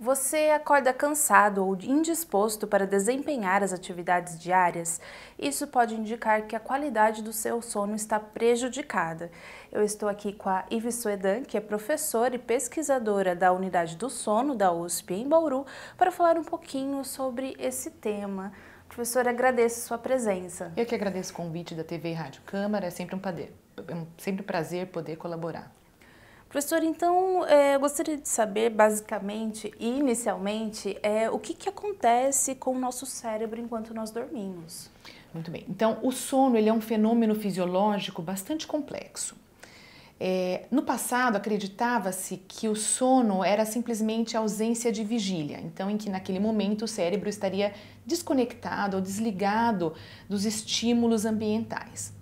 Você acorda cansado ou indisposto para desempenhar as atividades diárias? Isso pode indicar que a qualidade do seu sono está prejudicada. Eu estou aqui com a Ive Suedan, que é professora e pesquisadora da Unidade do Sono da USP em Bauru, para falar um pouquinho sobre esse tema. Professora, agradeço sua presença. Eu que agradeço o convite da TV e Rádio Câmara, é sempre um prazer poder colaborar. Professor, então, eu gostaria de saber, basicamente e inicialmente, o que acontece com o nosso cérebro enquanto nós dormimos. Muito bem. Então, o sono ele é um fenômeno fisiológico bastante complexo. No passado, acreditava-se que o sono era simplesmente a ausência de vigília, então em que naquele momento o cérebro estaria desconectado ou desligado dos estímulos ambientais.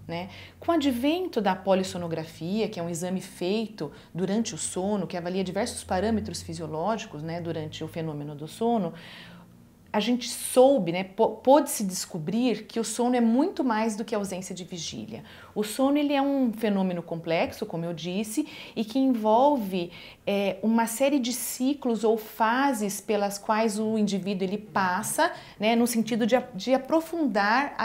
Com o advento da polissonografia, que é um exame feito durante o sono, que avalia diversos parâmetros fisiológicos durante o fenômeno do sono, a gente soube, pôde-se descobrir que o sono é muito mais do que a ausência de vigília. O sono ele é um fenômeno complexo, como eu disse, e que envolve uma série de ciclos ou fases pelas quais o indivíduo ele passa, no sentido de aprofundar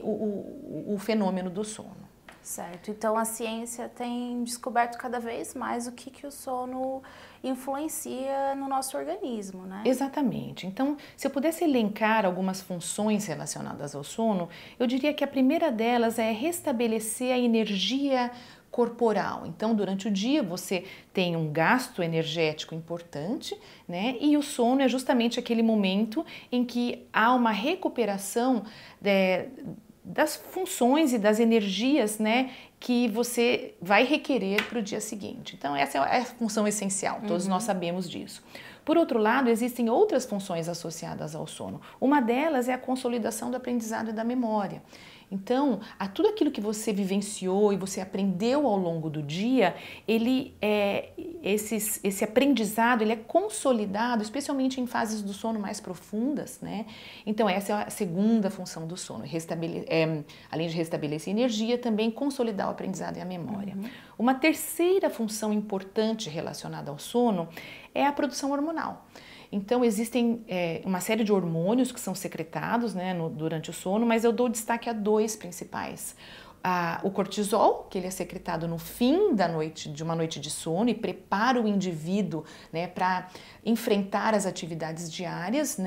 o fenômeno do sono. Certo, então a ciência tem descoberto cada vez mais o que o sono influencia no nosso organismo, né? Exatamente. Então, se eu pudesse elencar algumas funções relacionadas ao sono, eu diria que a primeira delas é restabelecer a energia corporal. Então, durante o dia você tem um gasto energético importante, e o sono é justamente aquele momento em que há uma recuperação das funções e das energias, que você vai requerer para o dia seguinte. Então, essa é a função essencial, todos nós sabemos disso. Por outro lado, existem outras funções associadas ao sono. Uma delas é a consolidação do aprendizado e da memória. Então, tudo aquilo que você vivenciou e você aprendeu ao longo do dia, esse aprendizado ele é consolidado, especialmente em fases do sono mais profundas, Então, essa é a segunda função do sono, além de restabelecer energia, também consolidar o aprendizado e a memória. Uma terceira função importante relacionada ao sono é a produção hormonal. Então, existem uma série de hormônios que são secretados durante o sono, mas eu dou destaque a dois principais. O cortisol, que ele é secretado no fim de uma noite de sono e prepara o indivíduo para enfrentar as atividades diárias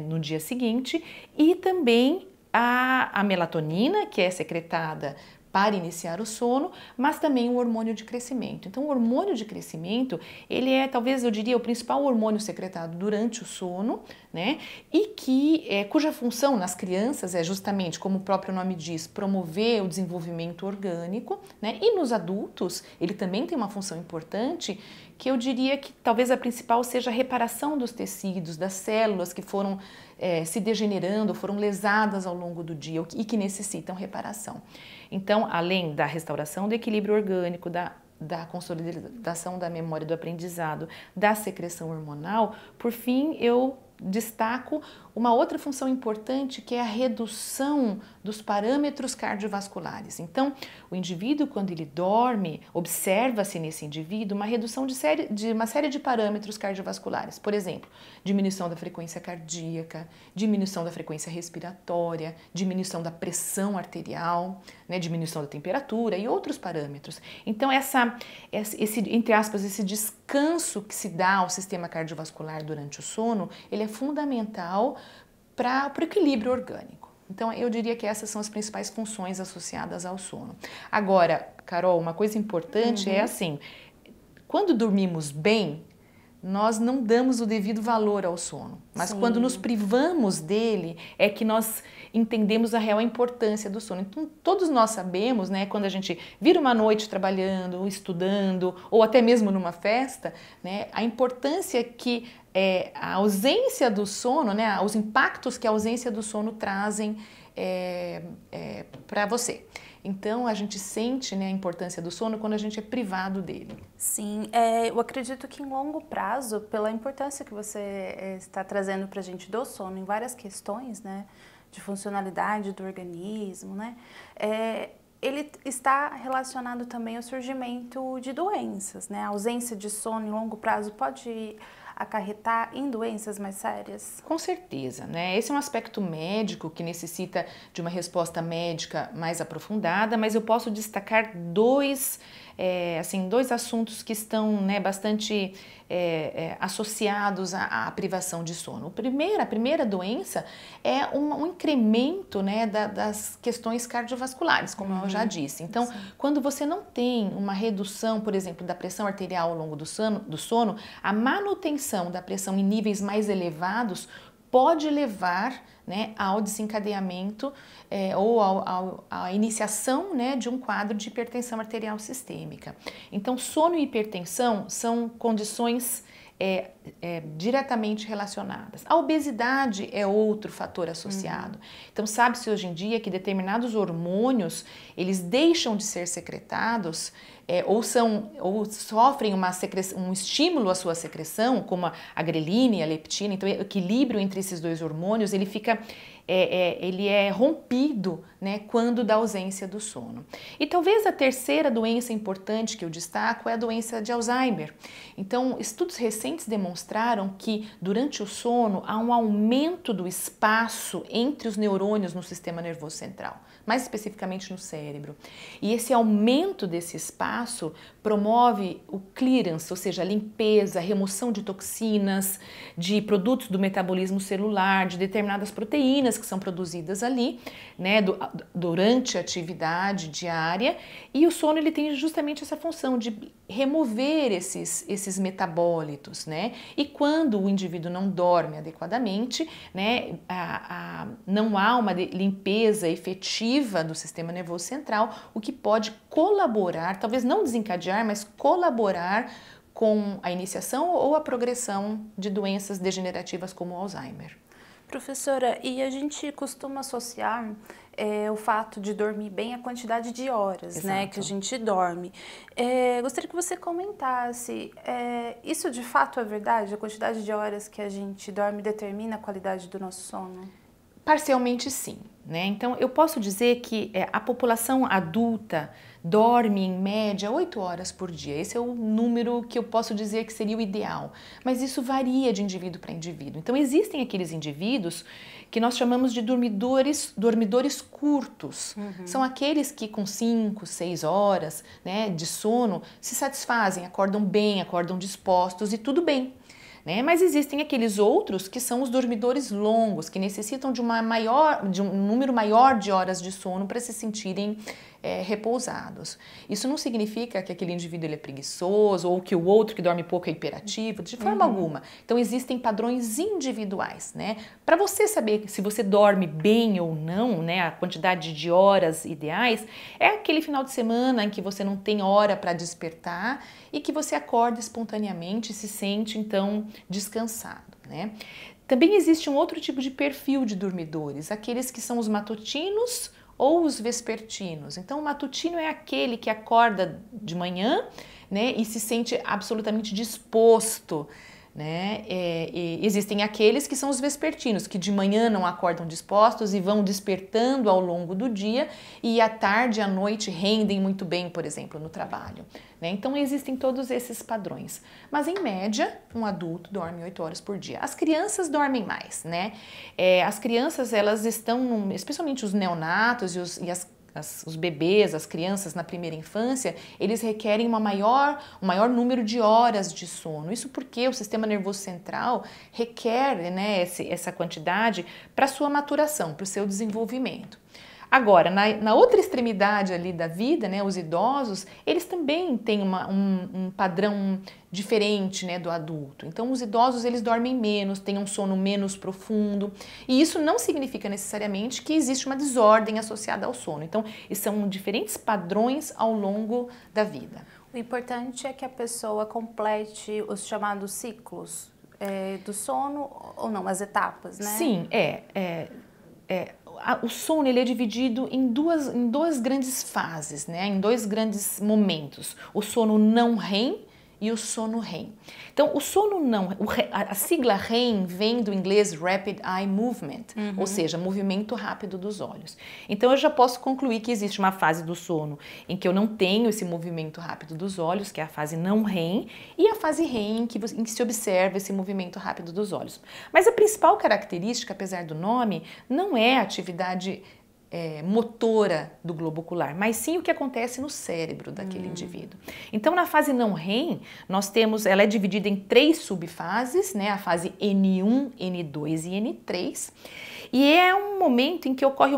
no dia seguinte, e também a melatonina, que é secretada para iniciar o sono, mas também o hormônio de crescimento. Então, o hormônio de crescimento, ele é, talvez eu diria, o principal hormônio secretado durante o sono, e cuja função nas crianças é justamente, como o próprio nome diz, promover o desenvolvimento orgânico, e nos adultos ele também tem uma função importante, que eu diria que talvez a principal seja a reparação dos tecidos, das células que foram se degenerando, foram lesadas ao longo do dia e que necessitam reparação. Então, além da restauração do equilíbrio orgânico, da consolidação da memória do aprendizado, da secreção hormonal, por fim, eu destaco uma outra função importante, que é a redução dos parâmetros cardiovasculares. Então, o indivíduo, quando ele dorme, observa-se nesse indivíduo uma redução de uma série de parâmetros cardiovasculares. Por exemplo, diminuição da frequência cardíaca, diminuição da frequência respiratória, diminuição da pressão arterial, diminuição da temperatura e outros parâmetros. Então, entre aspas, esse descanso que se dá ao sistema cardiovascular durante o sono, ele é fundamental para o equilíbrio orgânico. Então, eu diria que essas são as principais funções associadas ao sono. Agora, Carol, uma coisa importante é assim, quando dormimos bem, nós não damos o devido valor ao sono, mas quando nos privamos dele é que nós entendemos a real importância do sono. Então, todos nós sabemos, quando a gente vira uma noite trabalhando, estudando, ou até mesmo numa festa, a importância que a ausência do sono, os impactos que a ausência do sono trazem para você. Então, a gente sente a importância do sono quando a gente é privado dele. Sim, eu acredito que em longo prazo, pela importância que você está trazendo para a gente do sono em várias questões, de funcionalidade do organismo, ele está relacionado também ao surgimento de doenças, A ausência de sono em longo prazo pode acarretar em doenças mais sérias? Com certeza, né? Esse é um aspecto médico que necessita de uma resposta médica mais aprofundada, mas eu posso destacar dois assuntos que estão, né, bastante associados à privação de sono. A primeira doença é um incremento, né, das questões cardiovasculares, como eu já disse. Então, quando você não tem uma redução, por exemplo, da pressão arterial ao longo do sono, a manutenção da pressão em níveis mais elevados pode levar, né, ao desencadeamento ou à iniciação, né, de um quadro de hipertensão arterial sistêmica. Então, sono e hipertensão são condições diretamente relacionadas. A obesidade é outro fator associado. Então, sabe-se hoje em dia que determinados hormônios, eles deixam de ser secretados ou sofrem um estímulo à sua secreção, como a grelina e a leptina. Então, o equilíbrio entre esses dois hormônios, ele é rompido, né, quando da ausência do sono. E talvez a terceira doença importante que eu destaco é a doença de Alzheimer. Então, estudos recentes demonstraram que durante o sono há um aumento do espaço entre os neurônios no sistema nervoso central, mais especificamente no cérebro. E esse aumento desse espaço promove o clearance, ou seja, a limpeza, a remoção de toxinas, de produtos do metabolismo celular, de determinadas proteínas que são produzidas ali, né, durante a atividade diária. E o sono, ele tem justamente essa função de remover esses metabólitos, né? E quando o indivíduo não dorme adequadamente, né, não há uma limpeza efetiva do sistema nervoso central, o que pode colaborar, talvez não desencadear, mas colaborar com a iniciação ou a progressão de doenças degenerativas como o Alzheimer. Professora, e a gente costuma associar o fato de dormir bem à quantidade de horas, né, que a gente dorme. Gostaria que você comentasse, isso de fato é verdade? A quantidade de horas que a gente dorme determina a qualidade do nosso sono? Parcialmente sim, né? Então eu posso dizer que a população adulta dorme em média 8 horas por dia. Esse é o número que eu posso dizer que seria o ideal, mas isso varia de indivíduo para indivíduo. Então existem aqueles indivíduos que nós chamamos de dormidores curtos. São aqueles que com 5, 6 horas, né, de sono se satisfazem, acordam bem, acordam dispostos e tudo bem. Né? Mas existem aqueles outros que são os dormidores longos, que necessitam de um número maior de horas de sono para se sentirem repousados. Isso não significa que aquele indivíduo ele é preguiçoso ou que o outro que dorme pouco é hiperativo, de forma alguma. Então existem padrões individuais, né? Para você saber se você dorme bem ou não, né, a quantidade de horas ideais, é aquele final de semana em que você não tem hora para despertar e que você acorda espontaneamente e se sente então descansado, né? Também existe um outro tipo de perfil de dormidores, aqueles que são os matutinos ou os vespertinos. Então, o matutino é aquele que acorda de manhã, né, e se sente absolutamente disposto, né? E existem aqueles que são os vespertinos, que de manhã não acordam dispostos e vão despertando ao longo do dia e à tarde e à noite rendem muito bem, por exemplo, no trabalho, né? Então existem todos esses padrões. Mas em média, um adulto dorme 8 horas por dia. As crianças dormem mais, né? As crianças, elas estão, especialmente os neonatos os bebês, as crianças na primeira infância, eles requerem um maior número de horas de sono. Isso porque o sistema nervoso central requer, né, essa quantidade para sua maturação, para o seu desenvolvimento. Agora, na outra extremidade ali da vida, né, os idosos, eles também têm um padrão diferente, né, do adulto. Então, os idosos, eles dormem menos, têm um sono menos profundo, e isso não significa necessariamente que existe uma desordem associada ao sono. Então, são diferentes padrões ao longo da vida. O importante é que a pessoa complete os chamados ciclos do sono, ou não, as etapas, né? Sim, o sono, ele é dividido em duas grandes fases, né? Em dois grandes momentos. O sono não REM e o sono REM. Então, o sono não, a sigla REM vem do inglês Rapid Eye Movement, ou seja, movimento rápido dos olhos. Então, eu já posso concluir que existe uma fase do sono em que eu não tenho esse movimento rápido dos olhos, que é a fase não REM, e a fase REM em que se observa esse movimento rápido dos olhos. Mas a principal característica, apesar do nome, não é a atividade motora do globo ocular, mas sim o que acontece no cérebro daquele indivíduo. Então, na fase não REM, ela é dividida em 3 subfases, né? A fase N1, N2 e N3, e é um momento em que ocorre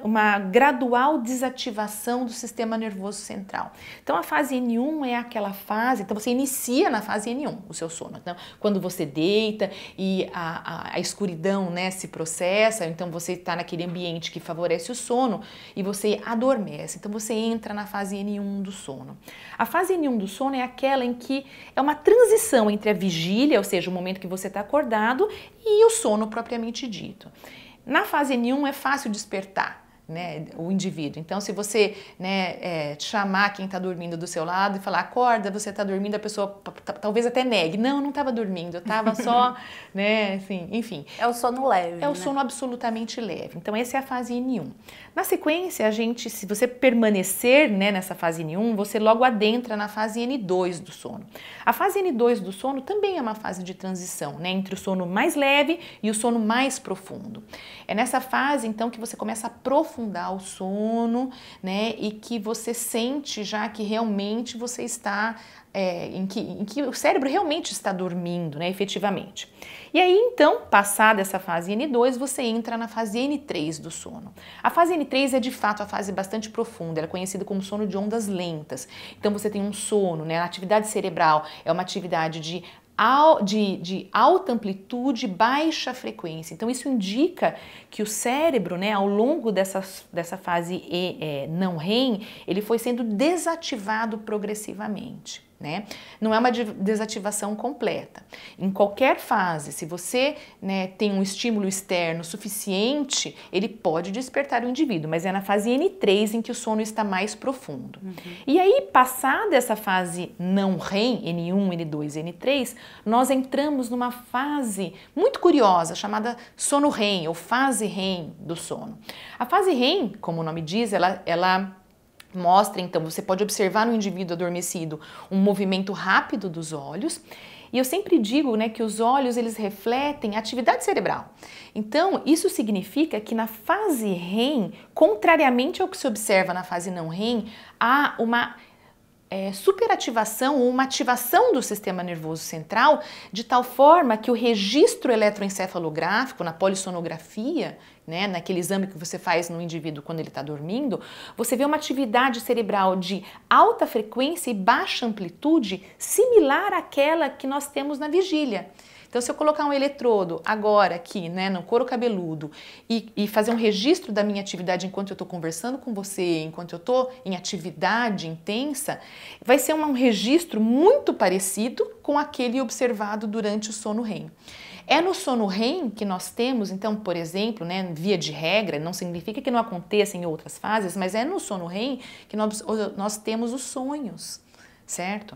uma gradual desativação do sistema nervoso central. Então, a fase N1 é aquela fase, então você inicia na fase N1 o seu sono. Então, quando você deita e a escuridão, né, se processa, então você está naquele ambiente que favorece o sono e você adormece, então você entra na fase N1 do sono. A fase N1 do sono é aquela em que é uma transição entre a vigília, ou seja, o momento que você está acordado, e o sono propriamente dito. Na fase N1 é fácil despertar, né, o indivíduo. Então, se você, né, chamar quem está dormindo do seu lado e falar, acorda, você está dormindo, a pessoa talvez até negue. Não estava dormindo, eu estava só, né, assim, enfim. É o sono leve, É o sono absolutamente leve. Então, essa é a fase N1. Na sequência, se você permanecer, né, nessa fase N1, você logo adentra na fase N2 do sono. A fase N2 do sono também é uma fase de transição, né, entre o sono mais leve e o sono mais profundo. É nessa fase, então, que você começa a aprofundar o sono, né, e que você sente já que realmente você está, em que o cérebro realmente está dormindo, né, efetivamente. E aí, então, passada essa fase N2, você entra na fase N3 do sono. A fase N3 é, de fato, a fase bastante profunda, ela é conhecida como sono de ondas lentas. Então, você tem um sono, né, a atividade cerebral é uma atividade de alta amplitude, baixa frequência. Então, isso indica que o cérebro, né, ao longo dessa fase não REM, ele foi sendo desativado progressivamente. Né? Não é uma desativação completa. Em qualquer fase, se você, né, tem um estímulo externo suficiente, ele pode despertar o indivíduo, mas é na fase N3 em que o sono está mais profundo. E aí, passada essa fase não REM, N1, N2 e N3, nós entramos numa fase muito curiosa, chamada sono REM, ou fase REM do sono. A fase REM, como o nome diz, ela mostra, então, você pode observar no indivíduo adormecido um movimento rápido dos olhos. E eu sempre digo, né, que os olhos, eles refletem a atividade cerebral. Então, isso significa que na fase REM, contrariamente ao que se observa na fase não REM, há uma superativação ou uma ativação do sistema nervoso central de tal forma que o registro eletroencefalográfico na polissonografia, né, naquele exame que você faz no indivíduo quando ele está dormindo, você vê uma atividade cerebral de alta frequência e baixa amplitude similar àquela que nós temos na vigília. Então, se eu colocar um eletrodo agora aqui, né, no couro cabeludo e fazer um registro da minha atividade enquanto eu estou conversando com você, enquanto eu estou em atividade intensa, vai ser um registro muito parecido com aquele observado durante o sono REM. É no sono REM que nós temos, então, por exemplo, né, via de regra, não significa que não aconteça em outras fases, mas é no sono REM que nós temos os sonhos, certo?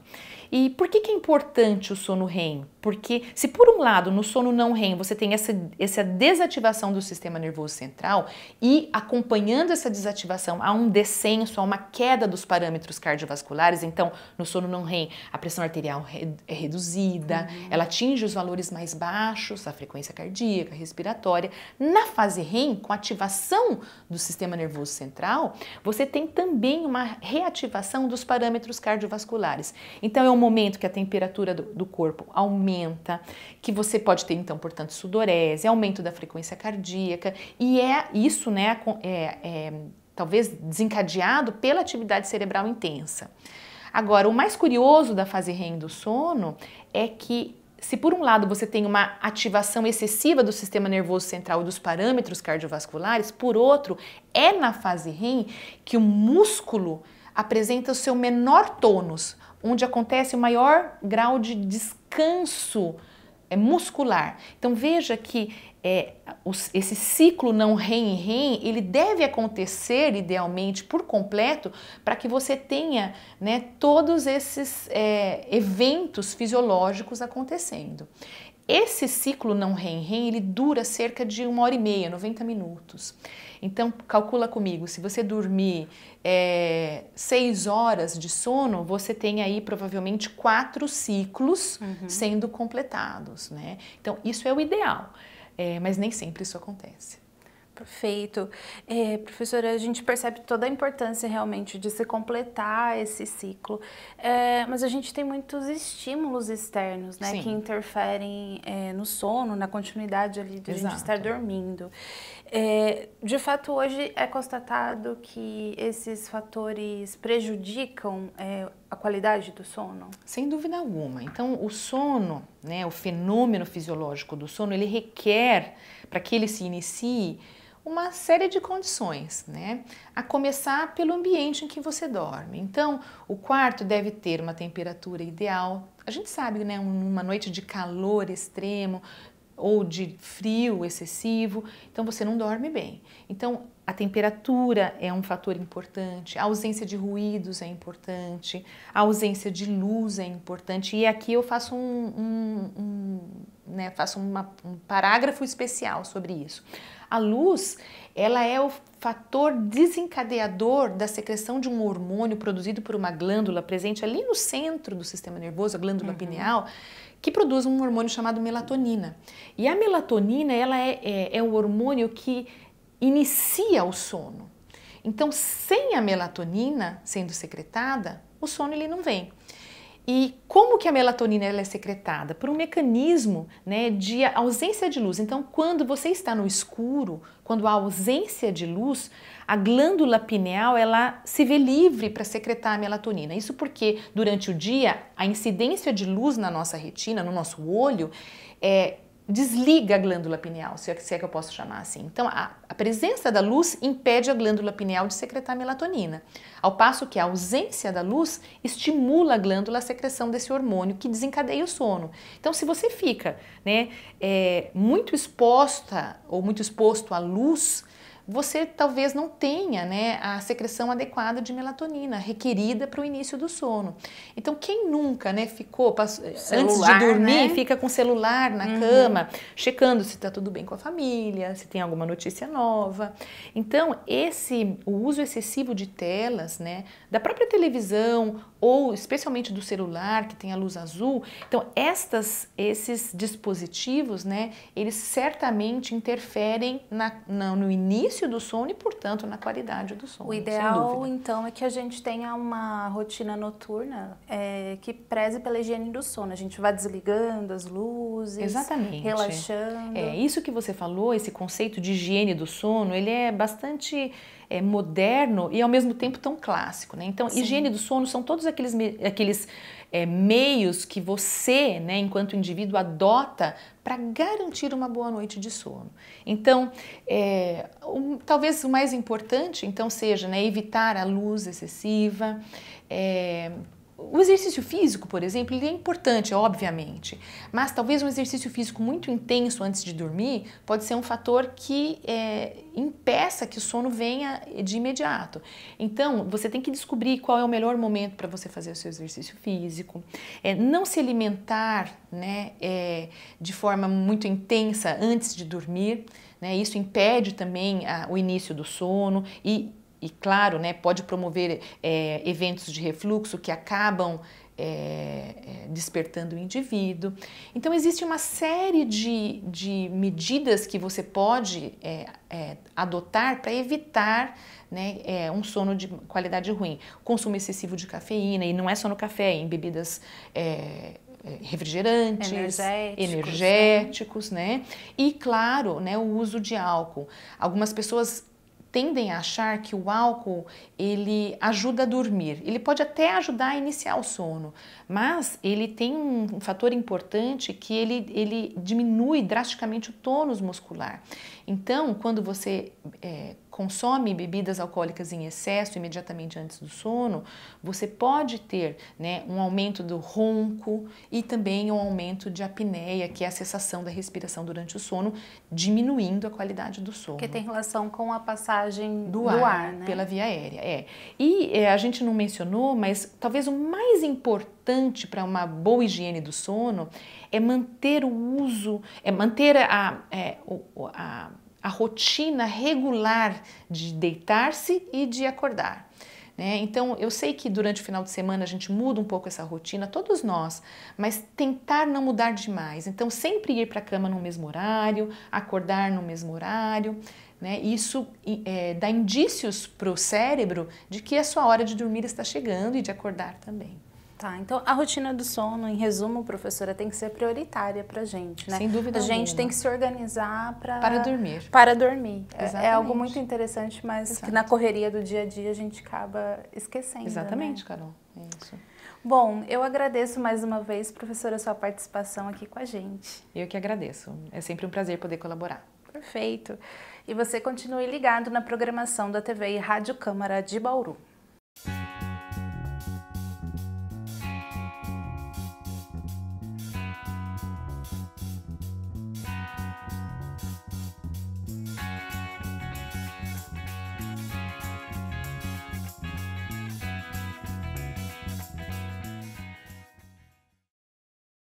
E por que é importante o sono REM? Porque se por um lado no sono não REM você tem essa desativação do sistema nervoso central e acompanhando essa desativação há um descenso, há uma queda dos parâmetros cardiovasculares, então no sono não REM a pressão arterial é reduzida, ela atinge os valores mais baixos, a frequência cardíaca, respiratória. Na fase REM, com a ativação do sistema nervoso central, você tem também uma reativação dos parâmetros cardiovasculares. Então é um momento que a temperatura do corpo aumenta, que você pode ter então, portanto, sudorese, aumento da frequência cardíaca e isso, né, talvez desencadeado pela atividade cerebral intensa. Agora, o mais curioso da fase REM do sono é que se por um lado você tem uma ativação excessiva do sistema nervoso central e dos parâmetros cardiovasculares, por outro, é na fase REM que o músculo apresenta o seu menor tônus, onde acontece o maior grau de descanso muscular. Então veja que esse ciclo não REM e REM, ele deve acontecer idealmente por completo para que você tenha, né, todos esses eventos fisiológicos acontecendo. Esse ciclo não REM e REM, ele dura cerca de 1h30, 90 minutos. Então, calcula comigo, se você dormir 6 horas de sono, você tem aí provavelmente 4 ciclos sendo completados, né? Então, isso é o ideal, mas nem sempre isso acontece. Perfeito. Professora, a gente percebe toda a importância realmente de se completar esse ciclo, mas a gente tem muitos estímulos externos, né, que interferem no sono, na continuidade ali de a gente estar dormindo. De fato, hoje é constatado que esses fatores prejudicam a qualidade do sono? Sem dúvida alguma. Então, o sono, né, o fenômeno fisiológico do sono, ele requer, para que ele se inicie, uma série de condições, né? A começar pelo ambiente em que você dorme. Então, o quarto deve ter uma temperatura ideal. A gente sabe, né, uma noite de calor extremo ou de frio excessivo, então você não dorme bem. Então, a temperatura é um fator importante, a ausência de ruídos é importante, a ausência de luz é importante. E aqui eu faço um parágrafo especial sobre isso. A luz, ela é o fator desencadeador da secreção de um hormônio produzido por uma glândula presente ali no centro do sistema nervoso, a glândula pineal, que produz um hormônio chamado melatonina. E a melatonina, ela é o hormônio que inicia o sono. Então, sem a melatonina sendo secretada, o sono ele não vem. E como que a melatonina ela é secretada? Por um mecanismo, né, de ausência de luz. Então, quando você está no escuro, quando há ausência de luz, a glândula pineal ela se vê livre para secretar a melatonina. Isso porque durante o dia a incidência de luz na nossa retina, no nosso olho, desliga a glândula pineal, se é que eu posso chamar assim. Então, a presença da luz impede a glândula pineal de secretar melatonina, ao passo que a ausência da luz estimula a glândula a secreção desse hormônio que desencadeia o sono. Então, se você fica, né, muito exposta ou muito exposto à luz, você talvez não tenha, né, a secreção adequada de melatonina requerida para o início do sono. Então, quem nunca, né, antes de dormir, né, fica com o celular na cama, checando se está tudo bem com a família, se tem alguma notícia nova. Então, o uso excessivo de telas, né, da própria televisão ou especialmente do celular que tem a luz azul, então esses dispositivos, né, eles certamente interferem no início do sono e, portanto, na qualidade do sono. O ideal, então, é que a gente tenha uma rotina noturna que preze pela higiene do sono. A gente vai desligando as luzes, exatamente, relaxando. Isso que você falou, esse conceito de higiene do sono, ele é bastante moderno e, ao mesmo tempo, tão clássico, né? Então, higiene do sono são todos aqueles meios que você, né, enquanto indivíduo, adota para garantir uma boa noite de sono. Então, talvez o mais importante, então, seja, né, evitar a luz excessiva. O exercício físico, por exemplo, ele é importante, obviamente, mas talvez um exercício físico muito intenso antes de dormir pode ser um fator que impeça que o sono venha de imediato. Então, você tem que descobrir qual é o melhor momento para você fazer o seu exercício físico. Não se alimentar, né, de forma muito intensa antes de dormir, né, isso impede também o início do sono e claro, né, pode promover eventos de refluxo que acabam despertando o indivíduo. Então, existe uma série de medidas que você pode adotar para evitar, né, um sono de qualidade ruim. Consumo excessivo de cafeína, e não é só no café, em bebidas refrigerantes, energéticos, né? E, claro, né, o uso de álcool. Algumas pessoas tendem a achar que o álcool ele ajuda a dormir. Ele pode até ajudar a iniciar o sono, mas ele tem um fator importante que ele diminui drasticamente o tônus muscular. Então, quando você consome bebidas alcoólicas em excesso imediatamente antes do sono, você pode ter, né, um aumento do ronco e também um aumento de apneia, que é a cessação da respiração durante o sono, diminuindo a qualidade do sono. Que tem relação com a passagem do ar, ar, né? Pela via aérea, E a gente não mencionou, mas talvez o mais importante para uma boa higiene do sono é manter o uso, manter a rotina regular de deitar-se e de acordar. Né? Então, eu sei que durante o final de semana a gente muda um pouco essa rotina, todos nós, mas tentar não mudar demais. Então, sempre ir para a cama no mesmo horário, acordar no mesmo horário, né? Isso dá indícios para o cérebro de que a sua hora de dormir está chegando e de acordar também. Tá, então a rotina do sono, em resumo, professora, tem que ser prioritária pra gente, né? Sem dúvida alguma. A gente tem que se organizar para dormir. Para dormir. Exatamente. É algo muito interessante, mas Exato. que na correria do dia a dia a gente acaba esquecendo. Exatamente, né? Carol. É isso. Bom, eu agradeço mais uma vez, professora, a sua participação aqui com a gente. Eu que agradeço. É sempre um prazer poder colaborar. Perfeito. E você continue ligado na programação da TV e Rádio Câmara de Bauru.